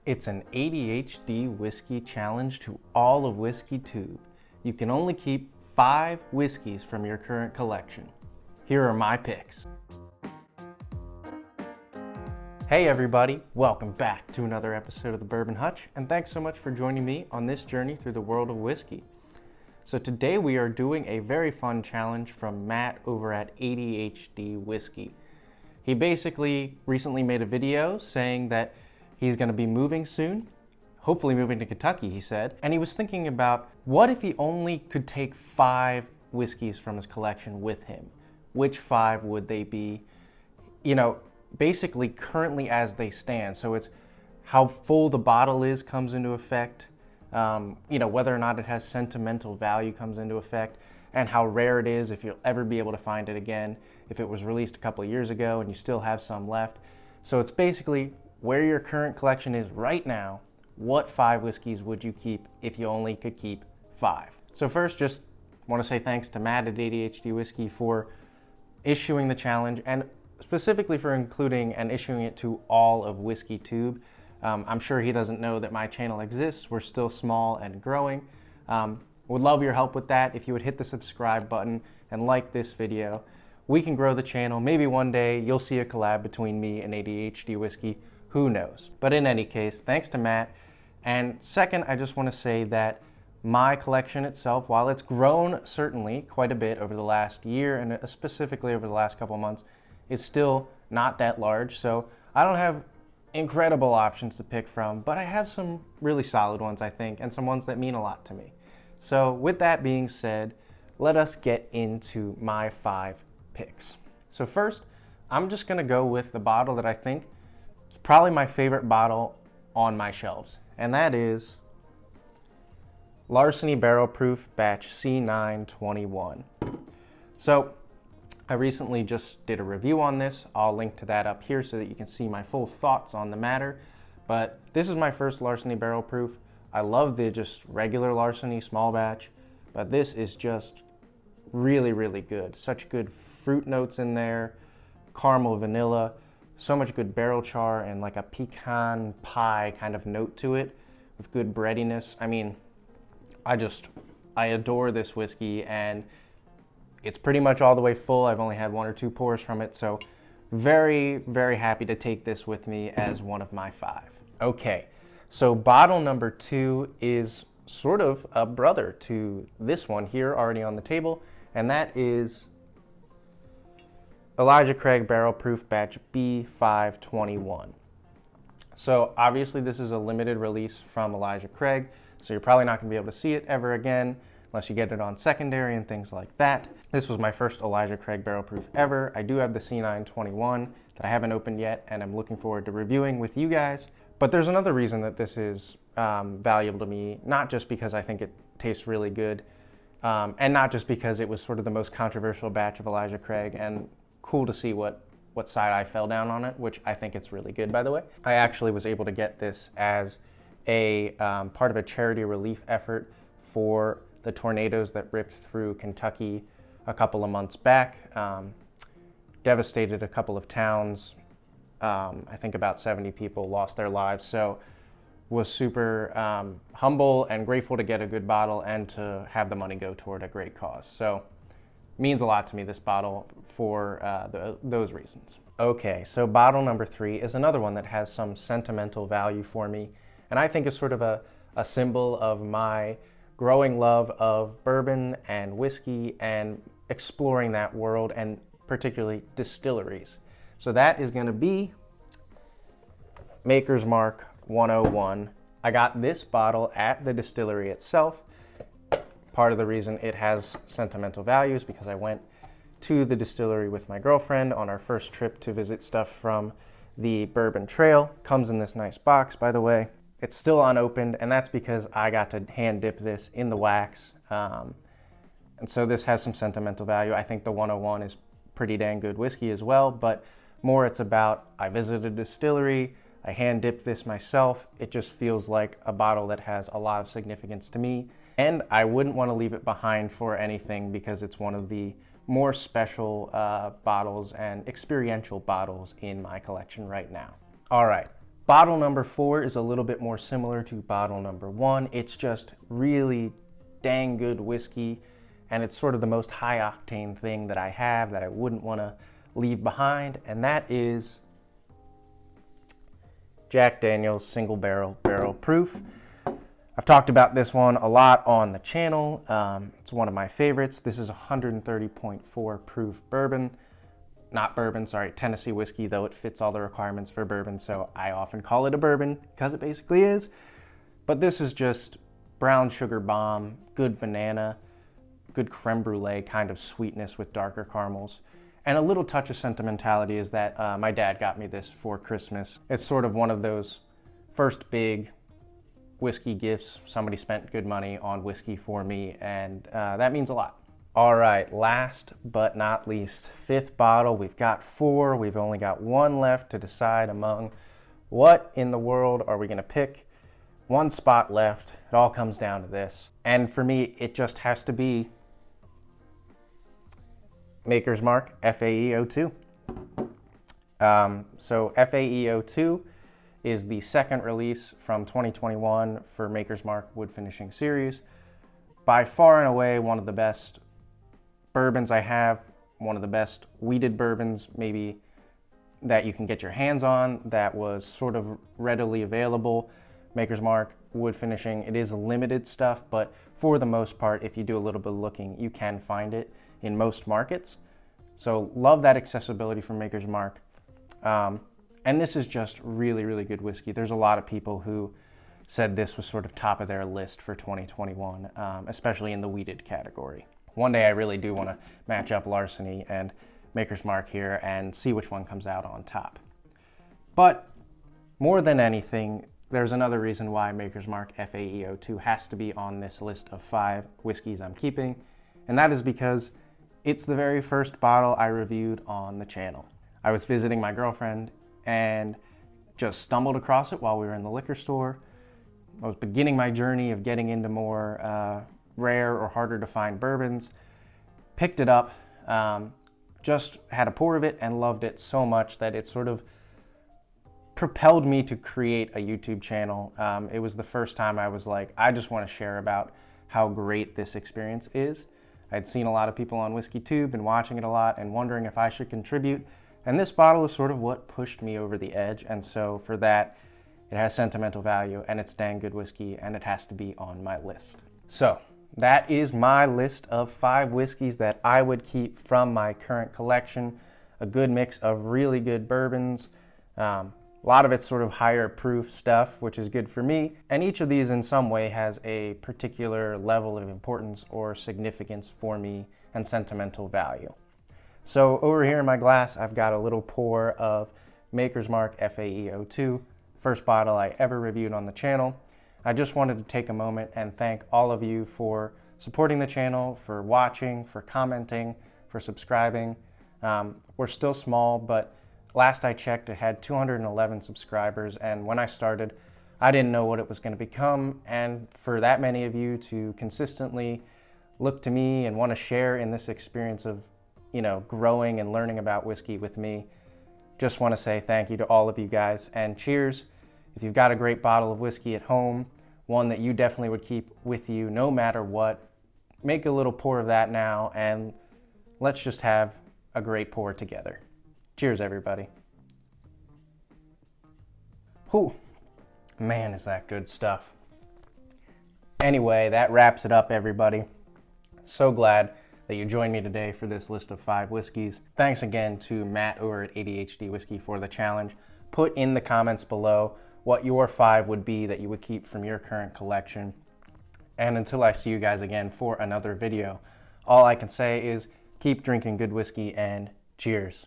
It's an ADHD whiskey challenge to all of WhiskeyTube. You can only keep 5 whiskeys from your current collection. Here are my picks. Hey everybody, welcome back to another episode of the Bourbon Hutch, and thanks so much for joining me on this journey through the world of whiskey. So today we are doing a very fun challenge from Matt over at ADHD Whiskey. He basically recently made a video saying that he's going to be moving soon, hopefully moving to Kentucky, he said, and he was thinking about what if he only could take 5 whiskeys from his collection with him? Which 5 would they be? You know, basically currently as they stand. So it's how full the bottle is comes into effect, whether or not it has sentimental value comes into effect, and how rare it is, if you'll ever be able to find it again, if it was released a couple of years ago and you still have some left. So it's basically where your current collection is right now. What 5 whiskeys would you keep if you only could keep 5? So first, just want to say thanks to Matt at ADHD Whiskey for issuing the challenge, and specifically for including and issuing it to all of WhiskeyTube. I'm sure he doesn't know that my channel exists. We're still small and growing. Would love your help with that. If you would hit the subscribe button and like this video, we can grow the channel. Maybe one day you'll see a collab between me and ADHD Whiskey. Who knows? But in any case, thanks to Matt. And second, I just want to say that my collection itself, while it's grown certainly quite a bit over the last year and specifically over the last couple of months, is still not that large. So I don't have incredible options to pick from, but I have some really solid ones, I think, and some ones that mean a lot to me. So with that being said, let us get into my 5 picks. So first, I'm just gonna go with the bottle that I think is probably my favorite bottle on my shelves, and that is Larceny Barrel Proof Batch C921. So I recently just did a review on this. I'll link to that up here so that you can see my full thoughts on the matter. But this is my first Larceny Barrel Proof. I love the just regular Larceny small batch, but this is just really, really good. Such good fruit notes in there, caramel, vanilla, so much good barrel char and like a pecan pie kind of note to it with good breadiness. I mean, I adore this whiskey, and it's pretty much all the way full. I've only had 1 or 2 pours from it, so very, very happy to take this with me as one of my 5. Okay, so bottle number 2 is sort of a brother to this one here already on the table, and that is Elijah Craig Barrel Proof Batch B521. So obviously this is a limited release from Elijah Craig, so you're probably not gonna be able to see it ever again unless you get it on secondary and things like that. This was my first Elijah Craig Barrel Proof ever. I do have the C921 that I haven't opened yet, and I'm looking forward to reviewing with you guys. But there's another reason that this is valuable to me, not just because I think it tastes really good, and not just because it was sort of the most controversial batch of Elijah Craig, and cool to see what side I fell down on it, which I think it's really good, by the way. I actually was able to get this as a part of a charity relief effort for the tornadoes that ripped through Kentucky a couple of months back, devastated a couple of towns. I think about 70 people lost their lives. So was super humble and grateful to get a good bottle and to have the money go toward a great cause. So means a lot to me, this bottle, for those reasons. Okay, so bottle number 3 is another one that has some sentimental value for me, and I think is sort of a symbol of my growing love of bourbon and whiskey and exploring that world, and particularly distilleries. So that is going to be Maker's Mark 101. I got this bottle at the distillery itself. Part of the reason it has sentimental value is because I went to the distillery with my girlfriend on our first trip to visit stuff from the Bourbon Trail. Comes in this nice box, by the way. It's still unopened, and that's because I got to hand dip this in the wax. And so this has some sentimental value. I think the 101 is pretty dang good whiskey as well, but more it's about, I visited a distillery, I hand dipped this myself. It just feels like a bottle that has a lot of significance to me. And I wouldn't want to leave it behind for anything because it's one of the more special bottles and experiential bottles in my collection right now. All right, Bottle number 4 is a little bit more similar to bottle number 1. It's just really dang good whiskey, and it's sort of the most high octane thing that I have that I wouldn't want to leave behind, and that is Jack Daniel's Single Barrel Proof. I've talked about this one a lot on the channel. It's one of my favorites. This is 130.4 proof Tennessee whiskey, though it fits all the requirements for bourbon, so I often call it a bourbon because it basically is. But this is just brown sugar bomb, good banana, good creme brulee kind of sweetness with darker caramels. And a little touch of sentimentality is that my dad got me this for Christmas. It's sort of one of those first big whiskey gifts. Somebody spent good money on whiskey for me, and that means a lot. All right, last but not least, 5th bottle. We've got 4. We've only got 1 left to decide among. What in the world are we gonna pick? 1 spot left. It all comes down to this. And for me, it just has to be Maker's Mark FAE02. So FAE02 is the second release from 2021 for Maker's Mark Wood Finishing Series. By far and away, one of the best bourbons I have, one of the best wheated bourbons maybe that you can get your hands on, that was sort of readily available. Maker's Mark Wood Finishing, it is limited stuff, but for the most part, if you do a little bit of looking, you can find it in most markets. So love that accessibility from Maker's Mark. And this is just really, really good whiskey. There's a lot of people who said this was sort of top of their list for 2021, especially in the wheated category. One day I really do want to match up Larceny and Maker's Mark here and see which one comes out on top. But more than anything, there's another reason why Maker's Mark FAE02 has to be on this list of 5 whiskeys I'm keeping, and that is because it's the very first bottle I reviewed on the channel. I was visiting my girlfriend and just stumbled across it while we were in the liquor store. I was beginning my journey of getting into more rare or harder to find bourbons. Picked it up, just had a pour of it and loved it so much that it sort of propelled me to create a YouTube channel. It was the first time I was like, I just want to share about how great this experience is. I'd seen a lot of people on WhiskeyTube and watching it a lot and wondering if I should contribute. And this bottle is sort of what pushed me over the edge. And so for that, it has sentimental value and it's dang good whiskey and it has to be on my list. So that is my list of 5 whiskeys that I would keep from my current collection. A good mix of really good bourbons. A lot of it's sort of higher proof stuff, which is good for me. And each of these in some way has a particular level of importance or significance for me and sentimental value. So over here in my glass, I've got a little pour of Maker's Mark FAE02, first bottle I ever reviewed on the channel. I just wanted to take a moment and thank all of you for supporting the channel, for watching, for commenting, for subscribing. We're still small, but last I checked, it had 211 subscribers, and when I started, I didn't know what it was going to become, and for that many of you to consistently look to me and want to share in this experience of, growing and learning about whiskey with me, just want to say thank you to all of you guys, and cheers. If you've got a great bottle of whiskey at home, one that you definitely would keep with you no matter what, make a little pour of that now, and let's just have a great pour together. Cheers, everybody. Whew, man, is that good stuff. Anyway, that wraps it up, everybody. So glad that you joined me today for this list of 5 whiskeys. Thanks again to Matt over at ADHD Whiskey for the challenge. Put in the comments below what your 5 would be that you would keep from your current collection. And until I see you guys again for another video, all I can say is keep drinking good whiskey and cheers.